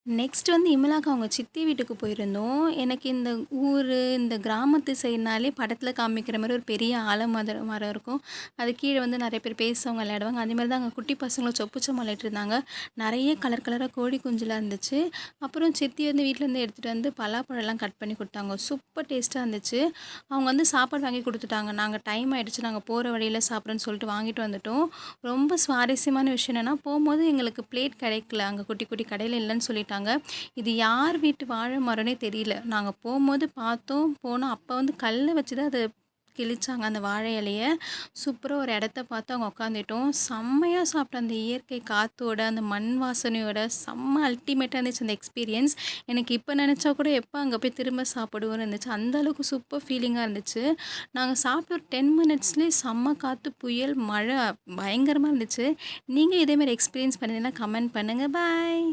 Next வந்து இமலாக்கு அவங்க சித்தி வீட்டுக்கு போயிருந்தோம். எனக்கு இந்த ஊரு, இந்த கிராமத்து சைடுனாலே படத்தில காமிக்கிற மாரி ஒரு பெரிய ஆலமரம் மரம் இருக்கும். அது கீழ வந்து நெறைய பேர் பேசுவாங்க, விளையாடுவாங்க. அதேமாரி தான் அங்க குட்டி பசங்களும் சொப்பு சாமான் விளையாடிட்டுருந்தாங்க. நெறைய கலர் கலரா கோழி குஞ்சுலாம் இருந்துச்சு. அப்புறம் சித்தி வந்து வீட்லேருந்து எடுத்துகிட்டு வந்து பலாப்பழம்லாம் கட் பண்ணி குடுத்தாங்க. சூப்பர் டேஸ்ட்டா இருந்துச்சு. அவங்க வந்து சாப்பாடு வாங்கி குடுத்துட்டாங்க. நாங்க டைம் ஆயிடுச்சு, நாங்க போற வழியில சாப்பிட்றோன்னு சொல்லிட்டு வாங்கிட்டு வந்துட்டோம். ரொம்ப சுவாரஸ்யமான விஷயம் என்னன்னா, போம்போது எங்களுக்கு பிளேட் கிடைக்கல. அங்க குட்டி குட்டி கடையில இல்லன்னு சொல்லிட்டாங்க. இது யார் வீட்டு வாழை மரம்னே தெரியல. நாங்க போம்போது பார்த்தோம், போனோம். அப்ப வந்து கல்ல வச்சு தான் அத கிழிச்சாங்க அந்த வாழை இலைய. சூப்பரா ஒரு இடத்த பார்த்து அங்க உட்காந்துட்டோம். செம்மையா சாப்பிட்டோம். அந்த இயற்கை காத்தோட, அந்த மண் வாசனையோட செம்ம அல்டிமேட்டா இருந்துச்சு அந்த எக்ஸ்பீரியன்ஸ். எனக்கு இப்ப நெனச்சா கூட எப்ப அங்க போய் திரும்ப சாப்பிடுவோம்னு இருந்துச்சு. அந்த அளவுக்கு சூப்பர் ஃபீலிங்கா இருந்துச்சு. நாங்க சாப்பிட்ட ஒரு 10 மினிட்ஸ்லயே செம்ம காத்து, புயல், மழை பயங்கரமா இருந்துச்சு. நீங்க இதே மாரி எக்ஸ்பீரியன்ஸ் பண்ணியிருந்தீங்கன்னா கமெண்ட் பண்ணுங்க. பாய்.